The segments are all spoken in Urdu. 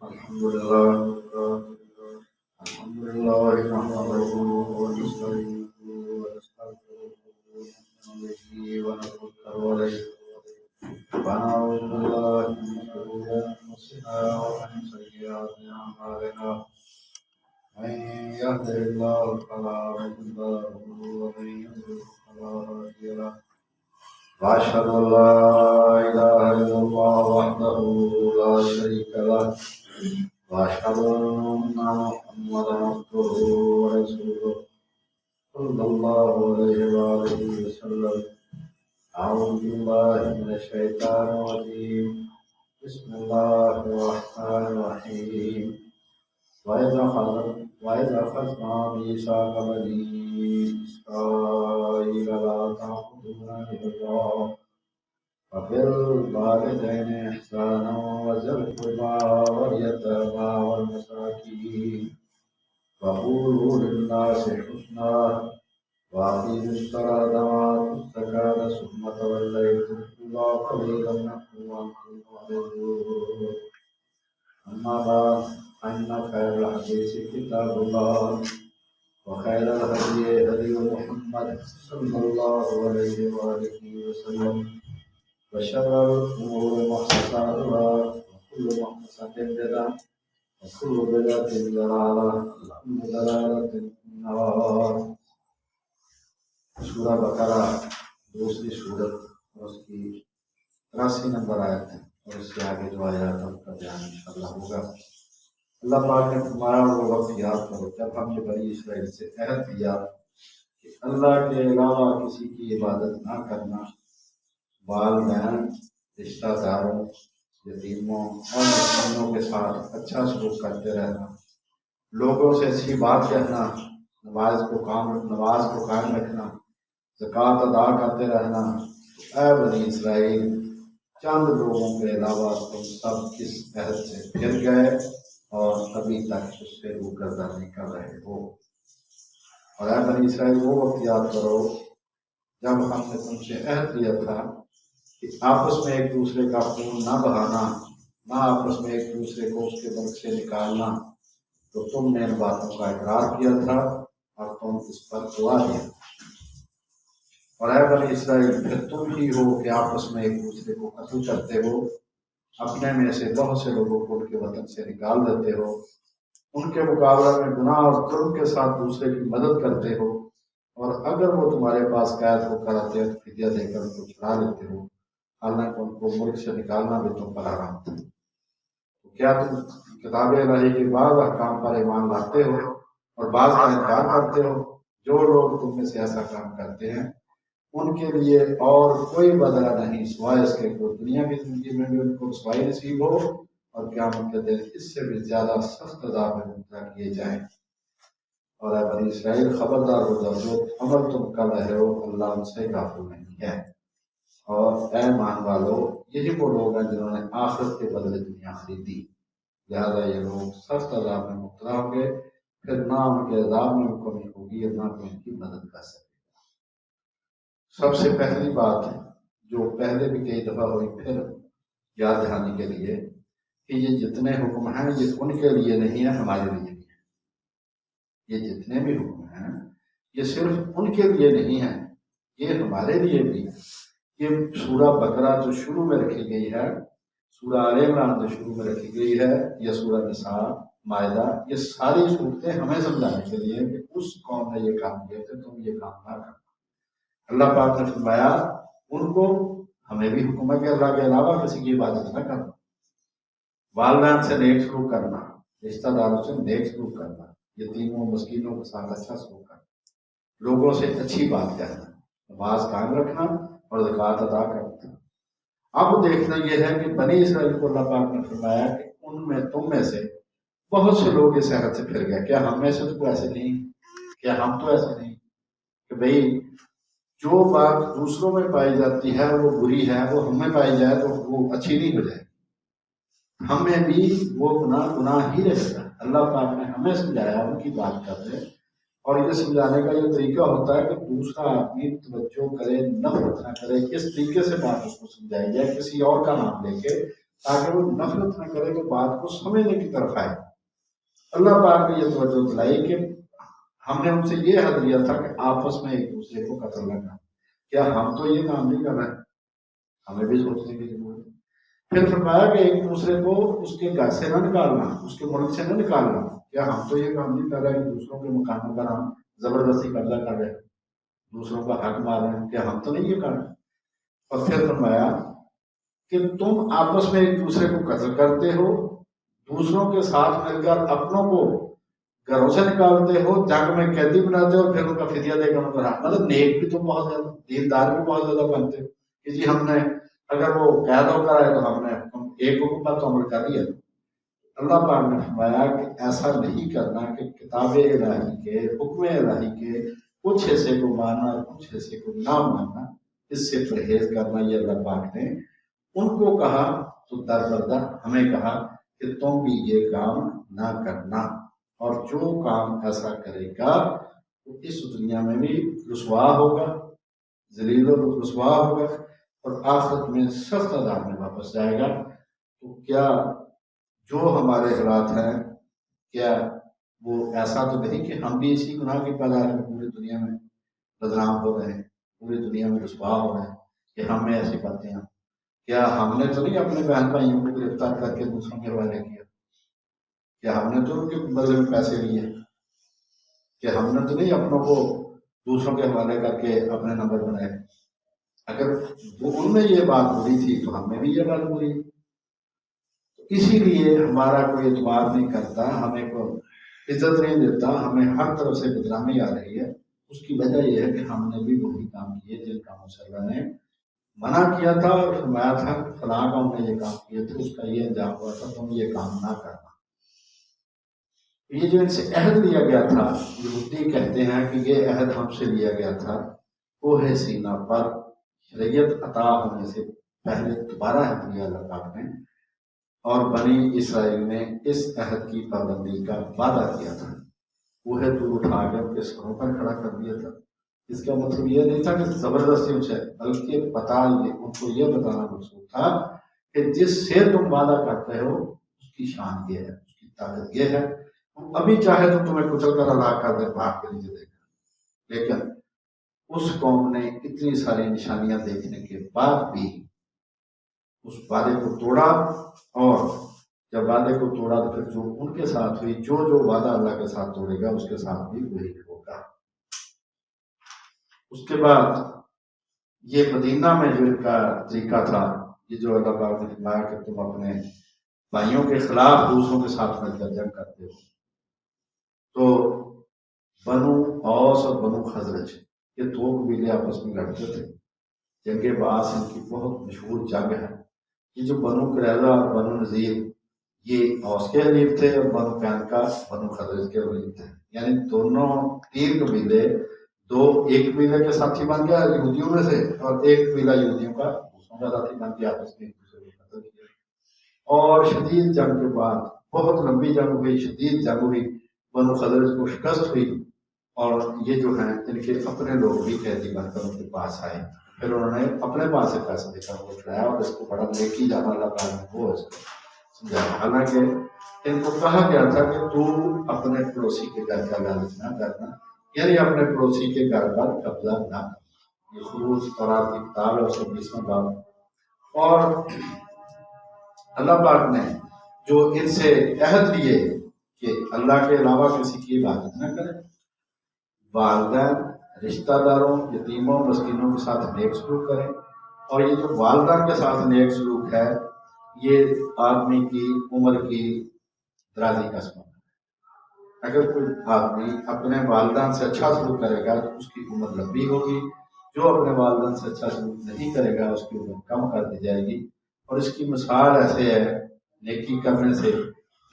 الحمد لله الحمد لله نحمده ونستعينه ونستغفره ونؤمن به ونتوكل عليه ونعوذ بالله من شرور انفسنا ومن سيئات اعمالنا من يهده الله فلا مضل له ومن يضلل فلا هادي له واشهد ان لا اله الا الله وحده لا شريك له وأشهد أن محمدا عبده ورسوله صلى الله عليه وآله وسلم أعوذ بالله من الشيطان الرجيم بسم الله الرحمن الرحيم وإذا أخذنا ميثاق بني إسرائيل لا تعبدون إلا الله وبالوالدين إحسانا وذي القربى واليتامى والمساكين وقولوا للناس حسنا وأقيموا الصلاة وآتوا الزكاة ثم توليتم إلا قليلا منكم وأنتم معرضون أما بعد فإن خير الحديث كتاب الله وخير الهدي هدي محمد صلى الله عليه وآله وسلم وشر الأمور محدثاتها وكل محدثة بدعة وكل بدعة ضلالة وكل ضلالة في النار. سورہ بقرہ دوسری سورت اور اس کی 83 نمبر آیت ہے اور اس سے آگے جو آیات ہے اس کا بیان انشاءاللہ ہوگا. اللہ پاک نے فرمایا وہ وقت یاد کرو جب ہم نے بنی اسرائیل سے عہد کیا کہ اللہ کے علاوہ کسی کی عبادت نہ کرنا، والدین، رشتہ داروں، یتیموں اور مسکینوں کے ساتھ اچھا سلوک کرتے رہنا، لوگوں سے اچھی بات کہنا، نماز کو قائم رکھنا، زکوٰۃ ادا کرتے رہنا. اے بنی اسرائیل، چند لوگوں کے علاوہ تم سب اس عہد سے پھر گئے اور ابھی تک اس سے روگردانی کر رہے ہو. اور اے بنی اسرائیل، وہ وقت یاد کرو جب ہم نے تم سے عہد لیا تھا کہ آپس میں ایک دوسرے کا خون نہ بہانا، نہ آپس میں ایک دوسرے کو اس کے ملک سے نکالنا. تو تم نے ان باتوں کا اقرار کیا تھا اور تم اس پر گواہ دیا. اور اے بنی اسرائیل، پھر تم ہی ہو کہ آپس میں ایک دوسرے کو قتل کرتے ہو، اپنے میں سے بہت سے لوگوں کو ان کے وطن سے نکال دیتے ہو، ان کے مقابلے میں گناہ اور ظلم کے ساتھ دوسرے کی مدد کرتے ہو، اور اگر وہ تمہارے پاس قید ہو کر آتے ہیں تو فدیہ دے کر ان کو چھڑا لیتے ہو، حالانکہ ان کو ملک سے نکالنا بھی تم پر حرام تھا. تو کیا تم کتاب الہی کے بعض احکام پر ایمان لاتے ہو اور بعض کا انکار کرتے ہو؟ جو لوگ تم میں سے ایسا کام کرتے ہیں ان کے لیے اور کوئی بدلہ نہیں سوائے اس کے کہ دنیا کی زندگی میں بھی ان کو رسوائی نصیب ہو اور قیامت کے دن اس سے بھی زیادہ سخت عذاب میں مبتلا کیے جائیں. اور اے بنی اسرائیل، خبردار ہو جاؤ، جو عمل تم کر رہے ہو اللہ ان سے غافل نہیں ہے. اور اے مان والو، یہی وہ لوگ ہیں جنہوں نے آخرت کے بدلے دنیا خریدی، لہذا یہ لوگ سخت عذاب میں مبتلا ہوں گے، پھر نہ ان کے عذاب میں کمی ہوگی اور نہ کوئی ان کی مدد کر سکے. سب سے پہلی بات جو پہلے بھی کئی دفعہ ہوئی پھر یاد دہانی کے لیے کہ یہ جتنے حکم ہیں یہ ان کے لیے نہیں ہے، ہمارے لیے بھی ہے. یہ جتنے بھی حکم ہیں یہ صرف ان کے لیے نہیں ہیں، یہ ہمارے لیے بھی. یہ سورہ بقرہ جو شروع میں رکھی گئی ہے، سورہ آل عمران جو شروع میں رکھی گئی ہے، یا سورہ نساء، مائدہ، یہ ساری صورتیں ہمیں سمجھانے کے لیے کہ اس قوم نے یہ کام کیا تو تم یہ کام نہ کرنا. اللہ پاک نے فرمایا ان کو، ہمیں بھی حکم ہے کہ اللہ کے علاوہ کسی کی عبادت نہ کرنا، والدین سے نیک سلوک کرنا، رشتہ داروں سے نیک سلوک کرنا، یتیموں مسکینوں کے ساتھ اچھا سلوک کرنا، لوگوں سے اچھی بات کہنا، نماز قائم رکھنا اور زکوٰۃ ادا کرنا. اب دیکھنا یہ ہے کہ بنی اسرائیل کو اللہ پاک نے فرمایا کہ ان میں تم میں سے بہت سے لوگ اس عہد سے پھر گئے. کیا ہم میں سے تو ایسے نہیں؟ کیا ہم تو ایسے نہیں کہ بھئی جو بات دوسروں میں پائی جاتی ہے وہ بری ہے، وہ ہم میں پائی جائے تو وہ اچھی نہیں ہو جائے؟ ہمیں بھی وہ گناہ ہی رہے گا. اللہ پاک نے ہمیں سمجھایا، ان کی بات کر رہے، اور یہ سمجھانے کا یہ طریقہ ہوتا ہے کہ دوسرا آدمی توجہ کرے، نفرت نہ کرے، کس طریقے سے بات اس کو سمجھائی جائے، کسی اور کا نام لے کے تاکہ وہ نفرت نہ کرے کہ بات کو سمجھنے کی طرف آئے۔ اللہ پاک نے یہ توجہ دلائی کہ ہم نے ان سے یہ حد لیا تھا کہ آپس میں ایک دوسرے کو قتل نہ کریں۔ کیا ہم تو یہ کام نہیں کر رہے ہیں؟ ہمیں بھی سوچنے کی ضرورت ہے۔ پھر فرمایا کہ ایک دوسرے کو اس کے گھر سے نہ نکالنا، اس کے ملک سے نہ نکالنا۔ کیا ہم تو یہ کام نہیں کر رہے کہ دوسروں کے مکانوں پر ہم زبردستی قبضہ کر رہے ہیں، دوسروں کا حق مار رہے ہیں؟ کیا ہم تو نہیں یہ کر رہے؟ اور پھر فرمایا کہ تم آپس میں ایک دوسرے کو قتل کرتے ہو، دوسروں کے ساتھ مل کر اپنوں کو گھروں سے نکالتے ہو، جنگ میں قیدی بناتے ہو، اور پھر ان کا فدیہ دے کر ان کا مطلب نیک بھی تم بہت زیادہ، دیندار بھی بہت زیادہ بنتے ہو کہ جی ہم نے اگر وہ قید ہو کر آئے تو ہم نے ایک حکم پر تو عمل کر لیا۔ اللہ پاک نے فرمایا کہ ایسا نہیں کرنا کہ کتاب الہی کے، حکم الہی کے کچھ حصے کو ماننا اور کچھ حصے کو نہ ماننا، اس سے پرہیز کرنا۔ یہ اللہ پاک نے ان کو کہا تو در بدر ہمیں کہا کہ تم بھی یہ کام نہ کرنا، اور جو کام ایسا کرے گا وہ اس دنیا میں بھی رسوا ہوگا، ذلیل و رسوا ہوگا، اور آخرت میں سخت عذاب میں واپس جائے گا۔ تو کیا جو ہمارے حالات ہیں، کیا وہ ایسا تو نہیں کہ ہم بھی اسی گناہ کے پیدار میں پوری دنیا میں بدنام ہو رہے ہیں، پوری دنیا میں رسوا ہو رہے ہیں کہ ہم میں ایسی باتیں ہیں؟ کیا ہم نے تو نہیں اپنے بہن بھائیوں کو گرفتار کر کے دوسروں کے حوالے کیا؟ کیا ہم نے تو ان کے بدلے میں پیسے لیے؟ کہ ہم نے تو نہیں اپنوں کو دوسروں کے حوالے کر کے اپنے نمبر بنائے؟ اگر وہ ان میں یہ بات بری تھی تو ہم میں بھی یہ بات بری۔ اسی لیے ہمارا کوئی اعتبار نہیں کرتا، ہمیں کوئی عزت نہیں دیتا، ہمیں ہر طرف سے بدنامی آ رہی ہے۔ اس کی وجہ یہ ہے کہ ہم نے بھی وہی کام کیے جن کاموں سے اللہ نے منع کیا تھا اور فرمایا تھا کہ فلاں قوم نے یہ کام کیے تھے، اس کا یہ انجام ہوا تھا، تم یہ کام نہ کرنا۔ یہ جو ان سے عہد لیا گیا تھا، یہودی کہتے ہیں کہ یہ عہد ہم سے لیا گیا تھا کوہ سینا پر شریعت عطا ہونے سے پہلے دوبارہ عہد لیا اللہ پاک نے، اور بنی اسرائیل نے اس عہد کی پابندی کا وعدہ کیا تھا۔ کوہ طور اٹھا کے ان کے سروں پر کھڑا کر دیا تھا۔ اس کا مطلب یہ نہیں تھا کہ زبردستی ان سے، بلکہ ان کو یہ بتانا مقصود تھا کہ جس سے تم وعدہ کرتے ہو اس کی شان یہ ہے، اس کی طاقت یہ ہے، ابھی چاہے تو تمہیں کچل کر ہلاک کر دے، پہاڑ کے نیچے دے کر۔ لیکن اس قوم نے اتنی ساری نشانیاں دیکھنے کے بعد بھی اس وعدے کو توڑا، اور جب وعدے کو توڑا تو پھر جو ان کے ساتھ ہوئی، جو وعدہ اللہ کے ساتھ توڑے گا اس کے ساتھ بھی وہی ہوگا۔ اس کے بعد یہ مدینہ میں جو ان کا طریقہ تھا، یہ جو اللہ پاک نے فرمایا کہ تم اپنے بھائیوں کے خلاف دوسروں کے ساتھ مل کر جنگ کرتے ہو، تو بنو اوس اور بنو خزرج یہ دو قبیلے آپس میں لڑتے تھے۔ جنگ باعث ان کی بہت مشہور جنگ ہے۔ یہ جو بنو قریظہ اور بنو نذیر یہ اوس کے حلیف تھے، اور بنو قینقاع بنو خزرج کے حلیف تھے، یعنی دونوں تین قبیلے، ایک قبیلے کے ساتھی بن گیا یہودیوں میں سے، اور ایک قبیلہ یہودیوں کا دوسروں کا ساتھی بن کے آپس میں ایک دوسرے کو قتل کیا۔ اور شدید جنگ کے بعد، بہت لمبی جنگ ہوئی، شدید جنگ ہوئی، بنو خزرج کو شکست ہوئی، اور یہ جو ہیں ان کے اپنے لوگ بھی قیدی بن کر ان کے پاس آئے۔ پھر انہوں نے اپنے پاس سے پیسہ دے کر وہ چھڑایا، اور اس کو بڑا نیکی جانا اللہ تعالیٰ نے وہ اس کو سمجھایا۔ حالانکہ ان کو کہا گیا تھا کہ تو اپنے پڑوسی کے گھر کا لالچ نہ کرنا، یعنی اپنے پڑوسی کے گھر پر قبضہ نہ کرنا۔ یہ خروج تورات کی کتاب ہے، 26واں باب۔ اور اللہ پاک نے جو ان سے عہد لیے کہ اللہ کے علاوہ کسی کی عبادت نہ کریں، والدین، رشتہ داروں، یتیموں، مسکینوں کے ساتھ نیک سلوک کریں، اور یہ جو والدین کے ساتھ نیک سلوک ہے یہ آدمی کی عمر کی درازی کا سبب ہے۔ اگر کوئی آدمی اپنے والدین سے اچھا سلوک کرے گا تو اس کی عمر لمبی ہوگی، جو اپنے والدین سے اچھا سلوک نہیں کرے گا اس کی عمر کم کر دی جائے گی۔ اور اس کی مثال ایسے ہے، نیکی کرنے سے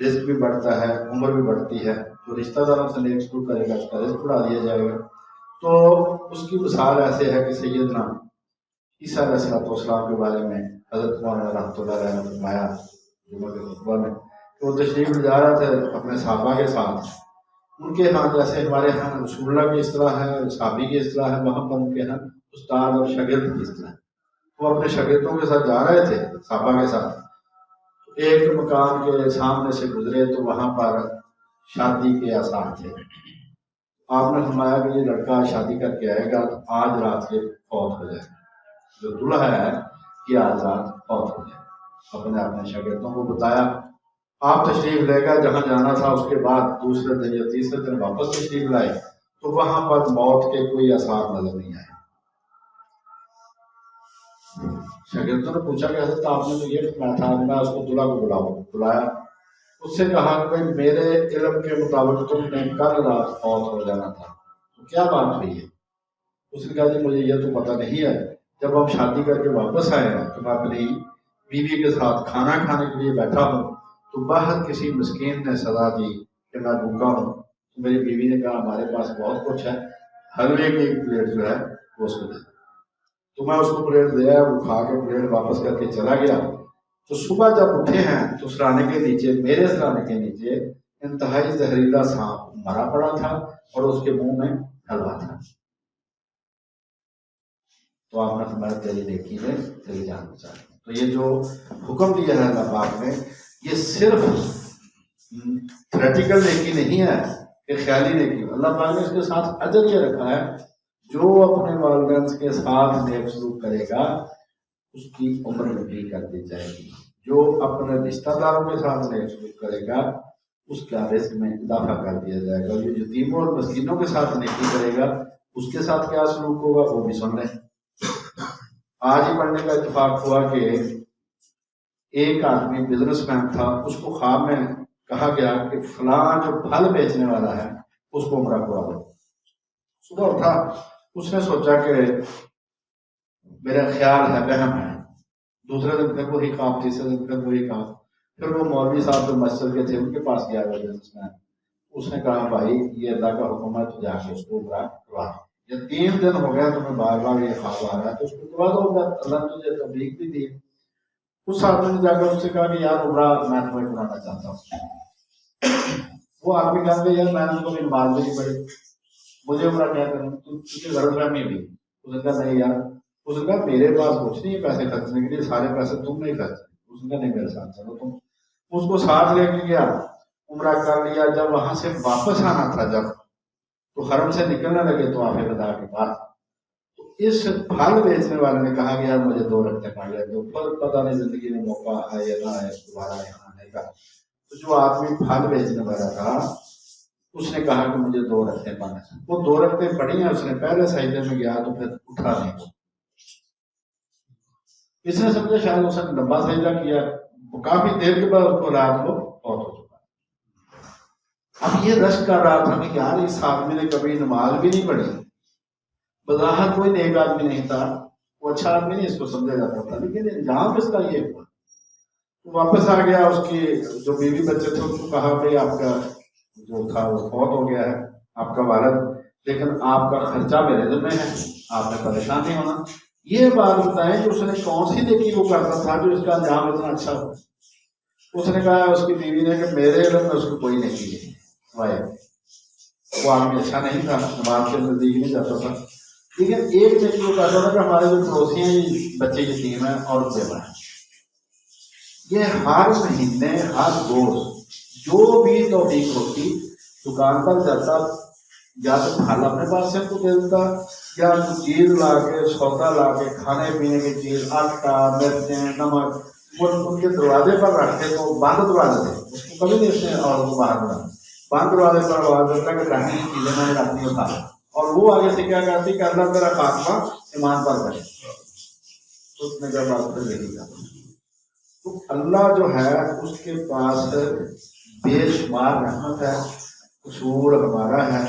رزق بھی بڑھتا ہے، عمر بھی بڑھتی ہے۔ جو رشتہ داروں سے نیک سلوک کرے گا اس کا رزق بڑھا دیا جائے گا۔ تو اس کی مثال ایسے ہے کہ سیدنا عیسیٰ علیہ السلام کے بارے میں حضرت مولانا رحمۃ اللہ علیہ نے فرمایا جمعہ کے خطبہ میں کہ وہ تشریف لے جا رہا تھا اپنے صحابہ کے ساتھ۔ ان کے ہاں جیسے ہمارے ہاں رسول اللہ کی اصطلاح ہے، صحابی کی اصطلاح ہے، وہاں پر ان کے ہاں استاد اور شاگرد کی اصطلاح ہے۔ وہ اپنے شاگردوں کے ساتھ جا رہے تھے، صحابہ کے ساتھ، ایک مکان کے سامنے سے گزرے تو وہاں پر شادی کے آثار تھے. آپ نے فرمایا کہ یہ لڑکا شادی کر کے آئے گا تو آج رات کے فوت ہو جائے. جو دلہا ہے کہ آج رات فوت ہو جائے. اپنے شاگردوں کو بتایا. آپ تشریف لے گا جہاں جانا تھا، اس کے بعد دوسرے دن یا تیسرے دن واپس تشریف لائے تو وہاں پر موت کے کوئی آثار نظر نہیں آئے. شاگردوں نے پوچھا کہ حضرت آپ نے تو یہ فرمایا تھا. میں اس کو دلہا کو بلایا. اس سے کہا کہ بھائی میرے علم کے مطابق تم نے کل رات فوت ہو جانا تھا، تو کیا بات ہوئی ہے؟ اس نے کہا جی مجھے یہ تو پتہ نہیں ہے. جب ہم شادی کر کے واپس آئے ہیں تو میں اپنی بیوی کے ساتھ کھانا کھانے کے لیے بیٹھا ہوں تو باہر کسی مسکین نے سزا دی کہ میں بھوکا ہوں. تو میری بیوی نے کہا ہمارے پاس بہت کچھ ہے، حلوے کی ایک پلیٹ جو ہے وہ اس کو دے. تو میں اس کو پلیٹ دیا، وہ کھا کے پلیٹ واپس کر کے چلا گیا. تو صبح جب اٹھے ہیں تو سرانے کے نیچے، میرے سرانے کے نیچے انتہائی زہریلا سانپ مرا پڑا تھا اور اس کے منہ میں حلوہ تھا. تو آپ نے فرمایا تیری نیکی نے تیری جان بچا. تو یہ جو حکم دیا ہے اللہ پاک نے، یہ صرف تھریٹیکل نیکی نہیں ہے کہ خیالی نیکی. اللہ پاک نے اس کے ساتھ اجر یہ رکھا ہے، جو اپنے والدین کے ساتھ نیک سلوک کرے گا اس کی عمر لمبی کر دی جائے گی. جو اپنے رشتہ داروں کے ساتھ نیک سلوک کرے گا اس کا رزق میں اضافہ کر دیا جائے گا. جو یتیموں اور مسکینوں کے ساتھ نیکی کرے گا اس کے ساتھ کیا سلوک ہوگا وہ بھی سن لیں. آج ہی پڑھنے کا اتفاق ہوا کہ ایک آدمی بزنس مین تھا، اس کو خواب میں کہا گیا کہ فلاں جو پھل بیچنے والا ہے اس کو عمرہ کروا دو. صبح اٹھا، اس نے سوچا کہ میرا خیال ہے، وہم ہے. دوسرے دن پھر وہی خواب، تیسرے دن پھر وہی خواب. پھر وہ مولوی صاحب جو مسجد کے تھے ان کے پاس گیا وہ بزنس مین. اس نے کہا بھائی یہ اللہ کا حکم ہے تو جا کے اس کو عمرہ کروا دو. یہ 3 دن ہو گیا تمہیں بار بار یہ خواب آ رہا ہے تو اس کو کروا دو. اللہ نے تجھے تبلیغ بھی دی. اس آدمی نے جا کر اس سے کہا کہ یار عمرہ میں تمہیں کرانا چاہتا ہوں. وہ آدمی کہا کہ یار میں نے تو نماز بھی نہیں پڑھی، مجھے عمرہ کیا کروں؟ تجھے غلط فہمی ہوئی. اس نے کہا نہیں یار. اس نے کہا میرے پاس کچھ نہیں ہے پیسے خرچنے کے لیے، سارے پیسے تم نے خرچ. اس نے کہا نہیں میرے ساتھ چلو تم. اس کو ساتھ لے کے گیا، عمرہ کر لیا. جب وہاں سے واپس آنا تھا جب تو حرم سے نکلنے لگے تو آفے بتا کے بعد تو اس پھل بیچنے والے نے کہا کہ یار مجھے 2 رکھتے پڑ گئے. تو پھر پتہ نہیں زندگی میں موقع آئے یا نہ آئے دوبارہ یہاں آنے کا. تو جو آدمی پھل بیچنے والا تھا اس نے کہا کہ مجھے 2 رکھتے پڑھنا. وہ 2 رکھتے پڑھی ہیں. اس نے پہلے سجدے میں گیا تو پھر اٹھا نہیں. اس نے سمجھا شاید اس نے لمبا سجدہ کیا. کافی دیر کے بعد اس کو رات کو فوت ہو چکا. اب یہ رشک کر رہا تھا کہ یار اس آدمی نے کبھی نماز بھی نہیں پڑھی، بظاہر کوئی نیک آدمی نہیں تھا، وہ اچھا آدمی نہیں اس کو سمجھا جاتا تھا، لیکن انجام اس کا یہ ہوا. واپس آ گیا. اس کی جو بیوی بچے تھے اس کو کہا بھائی آپ کا جو تھا وہ فوت ہو گیا ہے آپ کا والد، لیکن آپ کا خرچہ میرے ذمہ ہے، آپ نے پریشان نہیں ہونا. یہ بات بتائیں کہ اس نے کون سی نیکی وہ کرتا تھا جو اس کا انجام اتنا اچھا ہو. اس نے کہا اس کی بیوی نے کہ میرے علم میں اس کو کوئی نیکی نہیں. وہ آدمی اچھا نہیں تھا، نماز کے نزدیک نہیں جاتا تھا، لیکن ایک نیکی وہ کہتا تھا کہ ہمارے جو پڑوسی ہیں بچے یتیم ہیں اور بیوہ ہیں، یہ ہر مہینے ہر روز جو بھی توفیق ہوتی دکان پر جاتا، یا تو پھل اپنے پاس سے کو دے دیتا یا چیز لا کے سودا لا کے کھانے پینے کی چیز، آٹا، مرچیں، نمک، وہ ان کے دروازے پر رکھتے تو بند دروازے تھے، اس کو کبھی نہیں اس نے اور کو باہر بنا بند دروازے پر آواز دیتا کہ رکھنی چیزیں میں نے رکھنی ہوتا. اور وہ آگے سے کیا کرتی کہ اللہ تیرا خاتمہ ایمان پر کرے. اس نے جب بات پھر یہی کہا تو اللہ جو ہے اس کے پاس بے شمار رحمت ہے، قصور ہمارا ہے.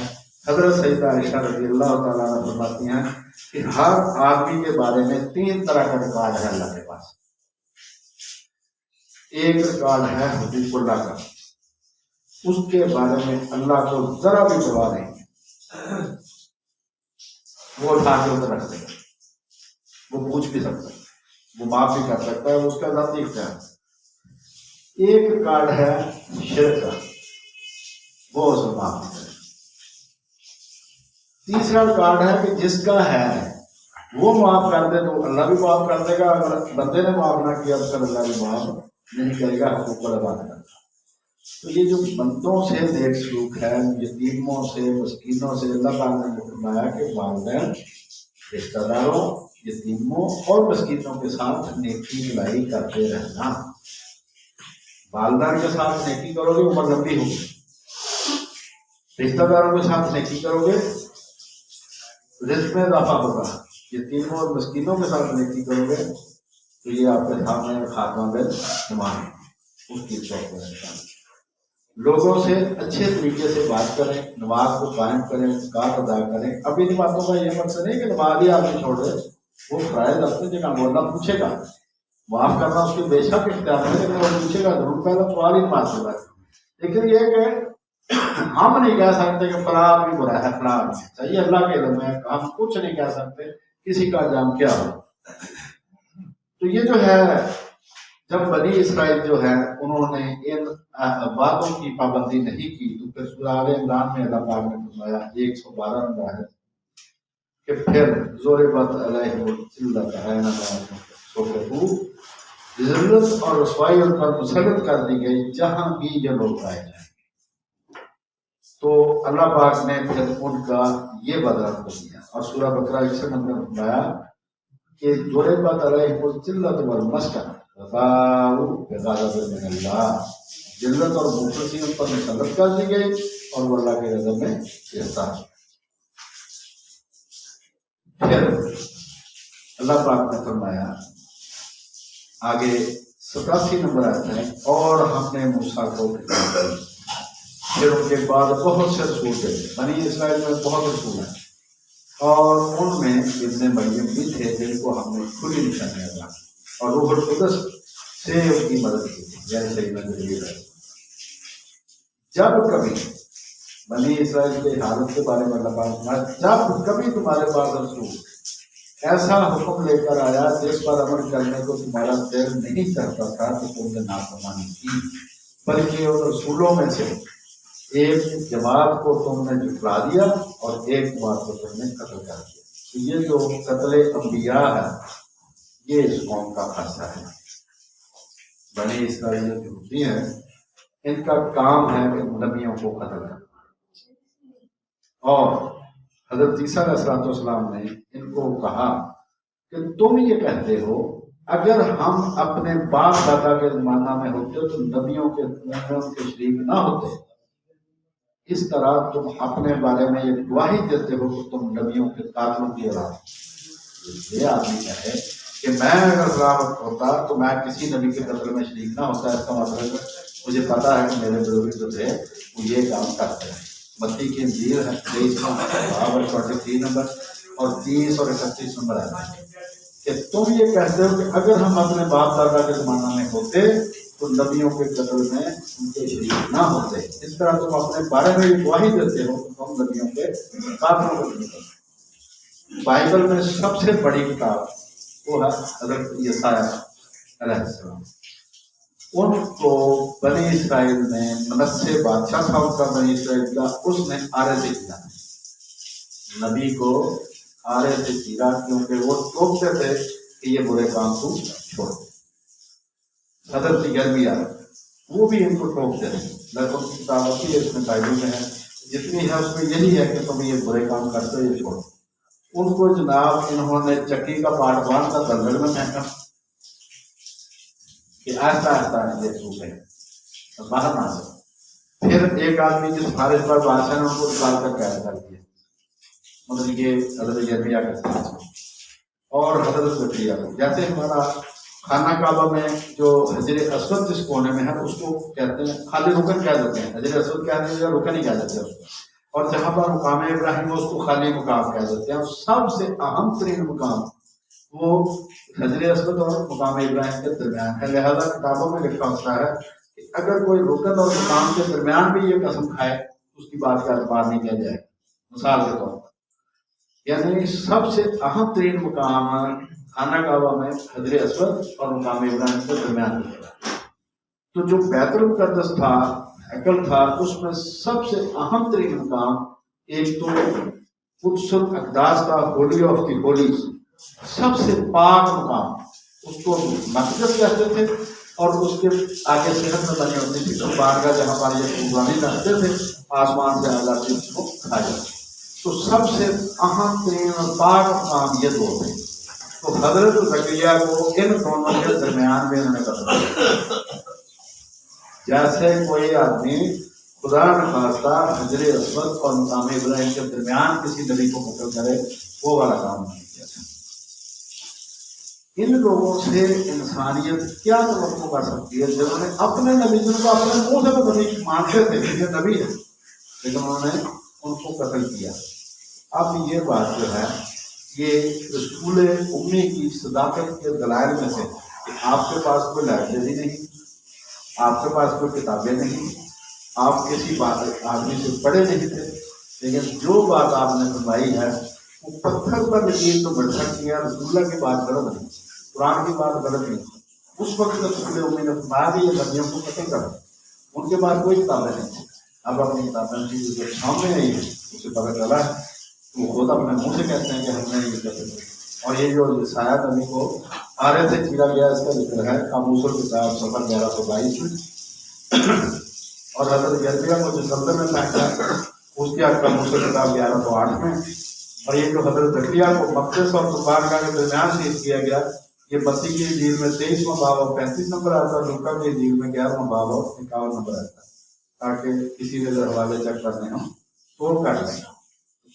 حضرت سیدہ عائشہ رضی اللہ تعالیٰ عنہ فرماتی ہیں کہ ہر آدمی کے بارے میں 3 طرح کا ریکارڈ ہے اللہ کے پاس. ایک ریکارڈ ہے حقوق اللہ کا، اس کے بارے میں اللہ کو ذرا بھی پرواہ نہیں ہے، وہ اٹھا کے ادھر رکھ دے گا، وہ پوچھ بھی سکتا ہے، وہ معاف بھی کر سکتا ہے، وہ اس کا ذاتی اختیار ہے. ایک ریکارڈ ہے شرک کا، وہ اسے معاف نہیں کرے. تیسرا ریکارڈ ہے کہ جس کا ہے وہ معاف کر دے تو اللہ بھی معاف کر دے گا، اگر بندے نے معاف نہ کیا تو پھر اللہ بھی معاف نہیں کرے گا حقوق کو ادا کرتا۔ تو یہ جو بندوں سے نیک سلوک ہے، یتیموں سے، مسکینوں سے، اللہ تعالیٰ نے فرمایا کہ والدین، رشتہ داروں، یتیموں اور مسکینوں کے ساتھ نیکی بھلائی کرتے رہنا۔ والدین کے ساتھ نیکی کرو گے عمر لمبی ہوگی، رشتہ داروں کے ساتھ نیکی کرو گے رزق میں اضافہ ہوگا، یتیموں اور مسکینوں کے ساتھ نیکی کرو گے تو یہ آپ کے سامنے خاتمہ بالایمان اس کی چوک میں رہتا ہے۔ لوگوں سے اچھے طریقے سے بات کریں، نماز کو قائم کریں، زکوٰۃ ادا کریں۔ اب ان باتوں کا یہ مقصد نہیں کہ نماز ہی آدمی چھوڑ دے، وہ فرائض اپنی جگہ، وہ اللہ پوچھے گا، معاف کرنا اس کے بے شک اختیار ہے، لیکن وہ پوچھے گا ضرور، پہلا سوال ہی نماز سے بات۔ لیکن یہ کہ ہم نہیں کہہ سکتے کہ فلاں آدمی برا ہے، فلاں آدمی اچھا، یہ اللہ کے علم ہے، ہم کچھ نہیں کہہ سکتے کسی کا انجام کیا ہو۔ تو یہ جو ہے جب بنی اسرائیل جو ہے انہوں نے ان باتوں کی پابندی نہیں کی تو پھر سورہ آل عمران میں اللہ پاک نے فرمایا 112 نمبر ہے کہ پھر ضربت علیہم الذلۃ اینما ذلت اور رسوائی ان پر مسلط کر دی گئی جہاں بھی یہ لوگ پائے جائیں۔ تو اللہ پاک نے پھر ان کا یہ بدلہ کر دیا، اور سورہ بقرہ 61 نمبر میں فرمایا کہ ضربت علیہم الذلۃ والمسکنۃ وباءوا بغضب من اللہ، ذلت اور مفلسی ان پر مسلط کر دی گئی اور وہ اللہ کے غضب میں گرفتار۔ پھر اللہ پاک نے فرمایا آگے 87 نمبر آتا ہے، اور ہم نے موسیٰ کو کتاب دی، پھر ان کے بعد بہت سے رسول تھے، بنی اسرائیل میں بہت رسول ہیں، اور ان میں ابن مریم بھی تھے جن کو ہم نے کھلی نشانیاں دی اور روح القدس سے ان کی مدد کی تھی، یعنی سیدنا جبریل ہے۔ جب کبھی بنی اسرائیل کے حالت کے بارے میں اللہ پاک نے جب کبھی تمہارے پاس رسول ایسا حکم لے کر آیا جس پر عمل کرنے کو تمہارا دل نہیں چاہتا تھا تو تم نے نافرمانی کی، بلکہ ان رسولوں میں سے ایک جماعت کو تم نے جھٹلا دیا اور ایک جماعت کو تم نے قتل کر دیا۔ تو یہ جو قتل انبیاء ہے یہ اس قوم کا خاصہ ہے۔ بنی اسرائیل جو ہوتی ہیں ان کا کام ہے کہ نبیوں کو قتل کرنا، اور حضرت عیسیٰ علیہ السلام نے ان کو کہا کہ تم یہ کہتے ہو اگر ہم اپنے باپ دادا کے زمانہ میں ہوتے تو نبیوں کے شریک نہ ہوتے، اس طرح تم اپنے بارے میں یہ گواہی دیتے ہو کہ تم نبیوں کے قاتلوں کی اولاد ہو۔ یہ آدمی کہے کہ میں اگر خلافت ہوتا تو میں کسی نبی کے قتل میں شریک نہ ہوتا، اس کا مطلب مجھے پتا ہے کہ میرے بزرگ جو تھے وہ یہ کام کرتے ہیں۔ متی کی انجیل ہے 23 نمبر اور 30 اور 31 نمبر ہے کہ تم یہ کہتے ہو کہ اگر ہم اپنے باپ دادا کے زمانہ میں ہوتے تو نبیوں کے قتل میں ان کے شریک نہ ہوتے، اس طرح تم اپنے بارے میں یہ گواہی دیتے ہو کہ تم نبیوں کے قاتلوں کو نہیں کرتے۔ بائبل میں سب سے بڑی کتاب وہ ہے حضرت یسایہ علیہ السلام۔ ان کو بنی اسرائیل نے منسے بادشاہ تھا ان کا بنی اسرائیل کا، اس نے آرے سے کیا، نبی کو آرے سے چیرا کیونکہ وہ ٹوکتے تھے کہ یہ برے کام کو چھوڑ۔ حضرت یرمیا وہ بھی ان کو ٹوکتے تھے، لیکن کتاب ہوتی ہے اس میں بائبل میں ہے جتنی ہے اس میں یہی ہے کہ تم یہ برے کام کرتے ہو یہ چھوڑو۔ ان کو جناب انہوں نے چکی کا پاٹ باندھ کر دلدل میں پھینکا کہ آہستہ آہستہ یہ سوکھے باہر نہ آئے۔ پھر ایک آدمی جس فارغ پر بادشاہ نے ان کو نکال کر قید کر دیا، مطلب یہ حضرت یرمیا کے ساتھ اور حضرت زکریا کو۔ جیسے ہمارا خانہ کعبہ میں جو حجر اسود جس کونے میں ہے اس کو کہتے ہیں خالی رکن کہہ دیتے ہیں، حجر اسود کہتے ہیں یا رکن ہی کہہ دیتے ہیں، اور جہاں پر مقام ابراہیم اس کو خالی مقام کہہ دیتے ہیں۔ اور سب سے اہم ترین مقام وہ حجر اسود اور مقام ابراہیم کے درمیان ہے، لہذا کتابوں میں لکھا ہوتا ہے کہ اگر کوئی رکن اور مقام کے درمیان بھی یہ قسم کھائے اس کی بات کا اعتبار نہیں کیا جائے، مثال کے طور پر۔ یعنی سب سے اہم ترین مقام خانہ کعبہ میں حجر اسود اور مقام ابراہیم کے درمیان ہے۔ تو جو بیت المقدس تھا، ہیکل تھا، اس میں سب سے اہم ترین مقام ایک تو قدس الاقداس کا، ہولی آف دی ہولیز، سب سے پاک مقام، اس کو مقدس کہتے تھے، اور اس کے آگے صحت میں بنی ہوتی تھی، تو بارگاہ جہاں پر یہ قربانی رکھتے تھے آسمان سے اللہ سے اس کو کھایا۔ تو سب سے اہم ترین اور پاک کام یہ دو تھے، تو حضرت زکریا کو ان دونوں کے درمیان میں انہوں نے بدلا۔ جیسے کوئی آدمی خدا نخواستہ حجر اسود اور مقام ابراہیم کے درمیان کسی نبی کو قتل کرے، وہ والا کام نہیں کیا تھا۔ ان لوگوں سے انسانیت کیا توقع کر سکتی ہے جنہوں نے اپنے نبی، جن کو اپنے منہ سے تو نبی مانتے تھے یہ نبی ہے، لیکن انہوں نے ان کو قتل کیا۔ اب یہ بات جو ہے یہ رسول امی کی صداقت کے دلائل میں سے کہ آپ کے پاس کوئی لائبریری نہیں، آپ کے پاس کوئی کتابیں نہیں، آپ کسی بات آدمی سے پڑھے نہیں تھے، لیکن جو بات آپ نے فرمائی ہے وہ پتھر پر لکیر تو بڑھ سکتی ہے، رسول اللہ کی بات غلط نہیں، قرآن کی بات غلط نہیں۔ اس وقت رسول امی نے فرمایا کہ یہ نبیوں کو قتل کرو، ان کے پاس کوئی کتابیں نہیں تھیں۔ اب اپنی کتابیں کی جو سامنے آئی ہے اسے پتہ چلا ہے، وہ خود اپنے منہ سے کہتے ہیں کہ ہم نے یہ قتل کیا۔ اور یہ جو سایہ نبی کو آرے سے چیرا گیا اس کا ذکر ہے قاموس الکتاب صفحہ 1122 میں، اور حضرت یحییٰ کو جو سلطنت میں پہنچا اس کی قاموس الکتاب 1108 میں، اور یہ جو حضرت زکریا کو مقدس اور بارگاہ کے درمیان شہید کیا گیا یہ متی کی انجیل میں 23واں باب اور 35 نمبر آتا ہے، لوکا کی انجیل میں 11واں باب اور 51 نمبر آتا ہے، تاکہ کسی نے اگر حوالے چیک کرنے ہوں تو وہ کر لیں۔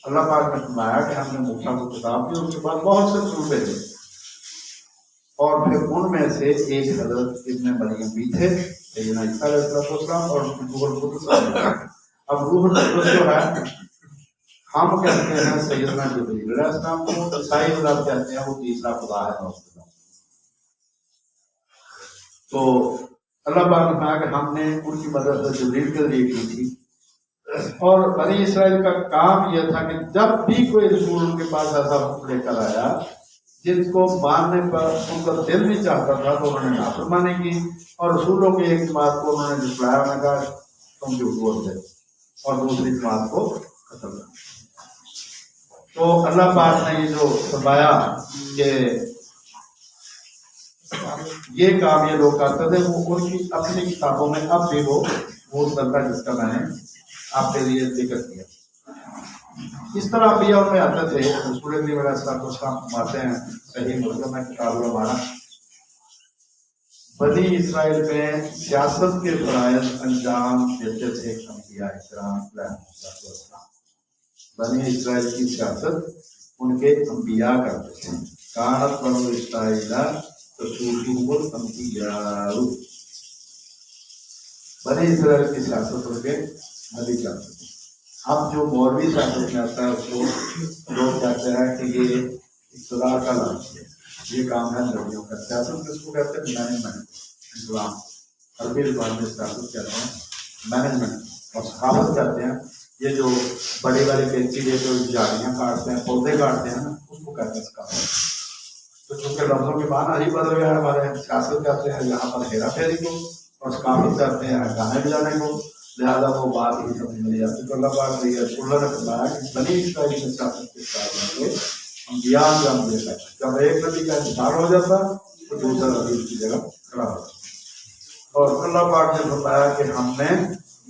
اللہ پاک نے فرمایا کہ ہم نے موسیٰ کو کتاب دی، اس کے بعد بہت سے رسول بھیجے، اور پھر ان میں سے ایک حضرت ابن مریم بھی تھے، سیدنا عیسیٰ علیہ السلام، اور روح القدس علیہ السلام۔ اب روح القدس جو ہے ہم کہتے ہیں سیدنا جبریل علیہ السلام کو، عیسائی حضرات کہتے ہیں وہ تیسرا خدا ہے۔ تو اللہ پاک نے کہا کہ ہم نے ان کی مدد جبریل کے ذریعے کی تھی، اور بنی اسرائیل کا کام یہ تھا کہ جب بھی کوئی رسول ان کے پاس ایسا حکم لے کر آیا جن کو ماننے پر ان کا دل نہیں چاہتا تھا تو انہوں نے نافرمانی کی، اور رسولوں کی ایک جماعت کو انہوں نے جھٹلایا، انہوں نے کہا تم جھوٹ بولتے، اور دوسری جماعت کو قتل کر۔ تو اللہ پاک نے یہ جو فرمایا کہ یہ کام یہ لوگ کرتے تھے، وہ ان کی اپنی کتابوں میں اب بھی وہ چلتا ہے جس کا میں نے آپ کے لیے ذکر کیا۔ اس طرح انبیاء ان میں آتے تھے۔ رسول کریم علیہ السلام فرماتے ہیں صحیح مسلم میں کتاب ہمارا، بنی اسرائیل میں سیاست کے فرائض انجام دیتے تھے انبیاء کرام علیہ السلام۔ بنی اسرائیل کی سیاست ان کے انبیاء کرتے تھے۔ کانت بنو اسرائیل تسوسهم الانبیاء، بنی اسرائیل کی سیاست ان کے نبی کرتے تھے۔ اب جو مولوی سیاست میں آتا ہے اس کو لوگ کہتے ہیں کہ یہ اقتدار کا لفظ ہے، یہ کام ہے نبیوں کا۔ سیاست کس کو کہتے ہیں؟ مینجمنٹ، انتظام، عربی زبان میں سیاست کہتے ہیں مینجمنٹ، اور ثقافت کہتے ہیں یہ جو بڑی بڑی کینچی لے کے جھاڑیاں کاٹتے ہیں، پودے کاٹتے ہیں نا، اس کو کہتے ہیں ثقافت۔ تو چونکہ لفظوں کے معنی ہی بدل گیا ہے ہمارے، سیاست کہتے ہیں یہاں پر ہیرا پھیری کو، اور ثقافت کہتے ہیں گانے بجانے کو، لہٰذا وہ بات ہی سمجھ میں نہیں آتی۔ تو اللہ پاک نے اللہ نے فرمایا کہ بنی اسرائیل کی سیاست کے ساتھ انبیاء انجام دے سکتے، جب ایک نبی کا انتقال ہو جاتا تو دوسرا نبی اس کی جگہ کھڑا ہو جاتا۔ اور اللہ پاک نے فرمایا کہ ہم نے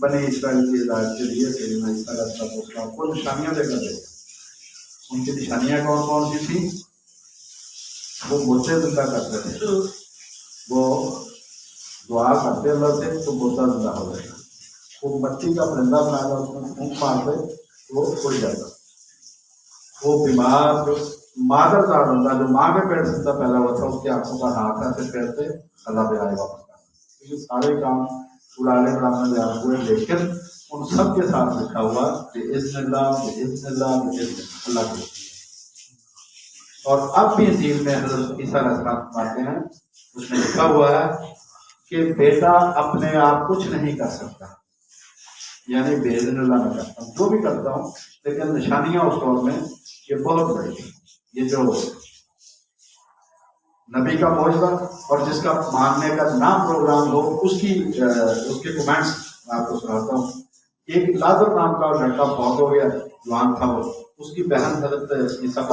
بنی اسرائیل کی ہدایت کے لیے سیدنا عیسیٰ علیہ السلام کو نشانیاں دے کر دے۔ ان کی نشانیاں کون کون سی تھیں؟ وہ مردے زندہ کرتے تھے، وہ دعا کرتے اللہ سے تو مردہ زندہ ہو جائے گا، وہ مٹی کا پرندہ بنا کر اس میں پھونک مارتے وہ اڑ جاتا، وہ بیمار جو مادر کا بندہ جو ماں کے پیٹ سے پیدا ہوا تھا اس کی آنکھوں کا ہاتھ ایسے پھیرتے اللہ پہ آئے واپس کرنا۔ یہ سارے کام پرانے پرانے بیان ہوئے، لیکن ان سب کے ساتھ لکھا ہوا کہ اذن اللہ باذن اللہ باذن اللہ کے۔ اور اب بھی انجیل میں حضرت عیسیٰ علیہ السلام فرماتے ہیں، اس میں لکھا ہوا ہے کہ بیٹا اپنے آپ کچھ نہیں کر سکتا، یعنی باذن اللہ میں کرتا ہوں، جو بھی کرتا ہوں، لیکن نشانیاں اس دور میں یہ بہت بڑی ہیں۔ یہ جو نبی کا معجزہ اور جس کا ماننے کا نام پروگرام ہو اس کے کمنٹس میں آپ کو سناتا ہوں۔ ایک لازر نام کا لڑکا فوت ہو گیا، جوان تھا وہ، اس کی بہن حضرت عیسیٰ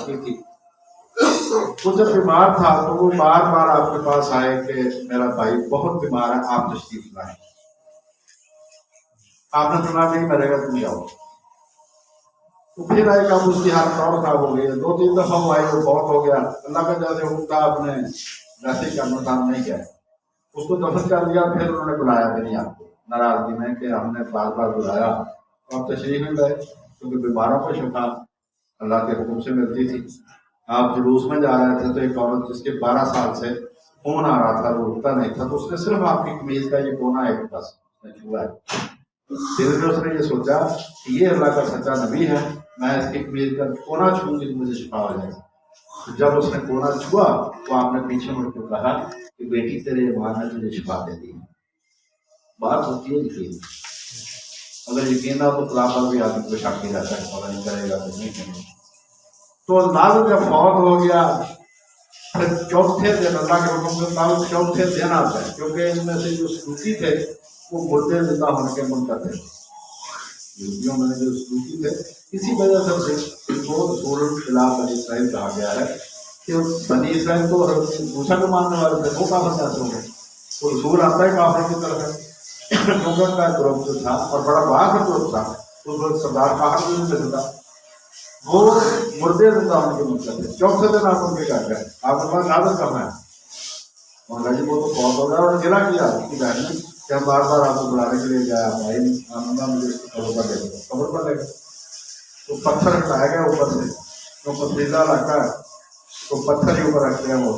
کی تھی، وہ جب بیمار تھا تو وہ بار بار آپ کے پاس آئے کہ میرا بھائی بہت بیمار ہے، آپ تشریف لائیں. آپ نے سنا نہیں مرے گا، تم جاؤ. تو پھر آئے گا، اس کی حالت اور خراب ہو گئی. 2-3 دفعہ وہ آئی، وہ بہت ہو گیا. اللہ کا جیسے حکم تھا آپ نے ویسے ہی کرنا تھا، نہیں کیا اس کو دفن کر دیا. پھر انہوں نے بلایا بھی نہیں آپ کو ناراضگی میں کہ ہم نے بار بار بلایا اور تشریف نہیں لائے. کیونکہ بیماروں کو شفا اللہ کے حکم سے ملتی تھی. آپ جلوس میں جا رہے تھے تو ایک عورت جس کے 12 سال سے خون آ رہا تھا، وہ رکتا نہیں تھا، تو اس نے صرف آپ کی قمیض کا یہ کونا ایک بس چھوا ہے. دل میں اس نے یہ سوچا کہ یہ اللہ کا سچا نبی ہے، میں اس کی قمیض کا کونا چھوؤں گی تو مجھے شفا ہو جائے گا. جب اس نے کونا چھوا تو آپ نے پیچھے مڑ کے کہا کہ بیٹی تیرے ایمان نے تجھے شفا دے دی. بات ہوتی ہے یقین. اگر یقین نہ تو خدا پر بھی آدمی کو شک ہی رہتا ہے، پتا نہیں کرے گا تو نہیں کرے گا. تو ناز جب فوت ہو گیا پھر چوتھے دن اللہ کے حکم کے مطابق چوتھے دن آتا ہے، کیونکہ ان میں سے جو سلوکی تھے وہ مردے زندہ ہونے کے منکر تھے. یہودیوں میں جو سلوکی تھے اسی وجہ سے ان کو رسول خلاف بنی اسرائیل کہا گیا ہے کہ بنی اسرائیل تو موسیٰ کو ماننے والے تھے، وہ کافر کیسے ہو گئے؟ تو رسول آتا ہے کافر کی طرف ہے. کیونکہ کا گروپ جو تھا اور بڑا باہر گروپ تھا اس وقت سردار کہاں بھی نہیں ملتا، وہ مردے زندہ ہونے کے مطلب ہے. چوتھے دن آپ ان کے گھر گئے، آپ کے پاس عادت کرنا ہے اور جی وہ تو بہت ہو گیا اور گلا کیا اس کی بہن نے کہ ہم بار بار آپ کو بلانے کے لیے گیا بھائی مجھے قبر پر لے گئے. قبر پر لے گئے تو پتھر ہٹایا گیا اوپر سے، تو پتھریلا علاقہ ہے تو پتھر ہی اوپر رکھتے ہیں. وہ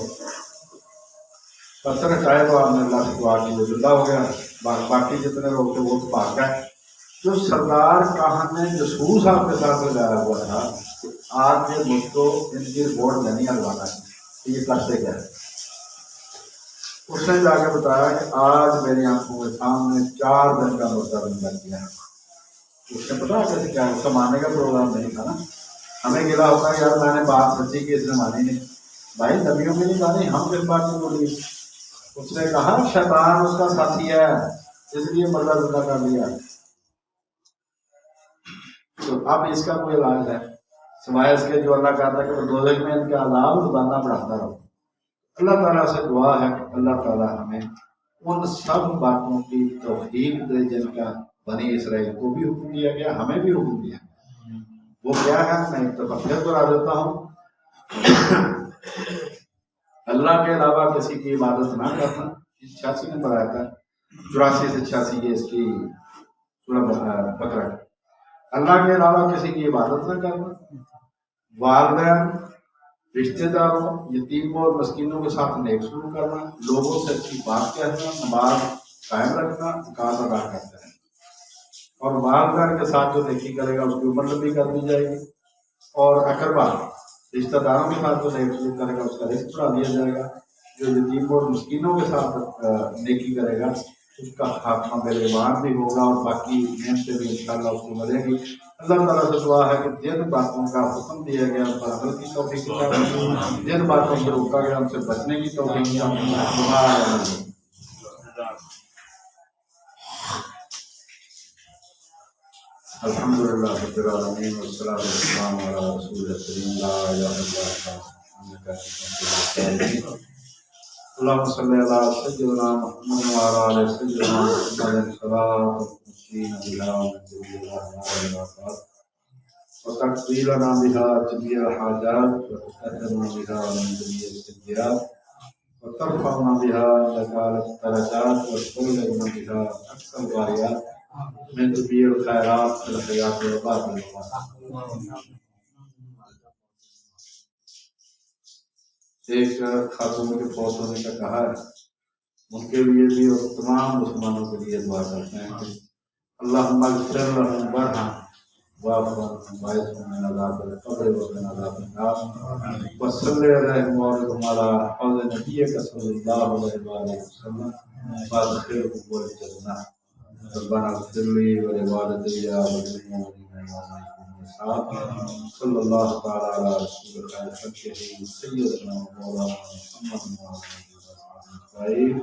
پتھر ہٹائے تو آپ نے اللہ سے دعا کی، وہ زندہ ہو گیا. باقی جتنے لوگ تھے وہ تو بھاگ گئے. جو سردار کہاں نے جسوس آپ کے ساتھ لگایا ہوا تھا آج یہ مجھ کو ان کی رپورٹ نہیں ہلوانا ہے کہ یہ کرتے کیا ہے. اس نے جا کے بتایا کہ آج میری آنکھوں کے سامنے 4 دن کا مردہ بندہ کیا ہے. اس نے پتا کیسے کیا اس کا ماننے کا پروگرام نہیں تھا نا. ہمیں گلا ہوتا ہے یار میں نے بات سچی کی، اس نے مانی نہیں. بھائی نبیوں کی نہیں مانی، ہم کس بات کی بولی. اس نے کہا شیطان اس کا ساتھی ہے اس لیے مردہ زندہ کر لیا. تو اب اس کا کوئی علاج ہے سوائے اس کے جو اللہ کہتا ہے کہ وہ دوزخ میں ان کے عذاب روزانہ بڑھاتا رہو. اللہ تعالیٰ سے دعا ہے کہ اللہ تعالیٰ ہمیں ان سب باتوں کی توفیق دے جن کا بنی اسرائیل کو بھی حکم دیا گیا، ہمیں بھی حکم دیا. وہ کیا ہے میں ایک دفعہ پھر کرا دیتا ہوں. اللہ کے علاوہ کسی کی عبادت نہ کرنا. 86 نمبر آیا تھا، 84 سے 86 یہ اس کی بقرہ. اللہ کے علاوہ کسی کی عبادت نہ کرنا، والدین رشتے داروں یتیموں اور مسکینوں کے ساتھ نیک سلوک کرنا، لوگوں سے اچھی بات کہنا، نماز قائم رکھنا، زکوٰۃ ادا کرتے ہیں. اور والدین کے ساتھ جو نیکی کرے گا اس کی عمر لمبی کر دی جائے گی. اور اقربا رشتہ داروں کے ساتھ جو نیک سلوک کرے گا اس کا رزق بڑھا دیا جائے گا. جو یتیموں اور مسکینوں کے ساتھ نیکی کرے گا اس کا خاتمہ بےایمان بھی ہوگا اور باقی نعمتیں بھی انشاءاللہ اس کو ملے گی. اللہ تعالیٰ سے دعا ہے کہ جن باتوں کا حکم دیا گیا ان پر عمل کی توفیق عطا فرمائے، جن باتوں سے روکا گیا ان سے بچنے کی توفیق عطا فرمائے. الحمدللہ رب العالمین والصلاۃ والسلام علی رسول کریم لا الہ الا اللہ. اللهم صل على سيدنا محمد وعلى آل سيدنا محمد صلاة تسليما بها وتكفينا بها جميع الحاجات وتطهرنا بها من جميع السيئات وترفعنا بها عندك على الدرجات وتبلغنا بها أقصى الغايات من جميع الخيرات في الحياة وبعد الممات. ایک خاتون کے فوت ہونے کا کہا ہے، ان کے لیے بھی اور تمام مسلمانوں کے لیے دعا کرتے ہیں کہ اللہم اغفر لهم وارحم واعف عنہم واعصمهم من عذاب القبر ومن عذاب النار وصلی علیہم وآلہم علی حوض نبیک صلی اللہ علیہ وسلم وادخلهم الجنہ. ربنا اغفر لي ولوالدي وللمؤمنين يوم يقوم الحساب. صلی اللہ تعالی علی رسول خیر خلقہ سیدنا مولانا محمد وعلی آلہ وصحبہ اجمعین.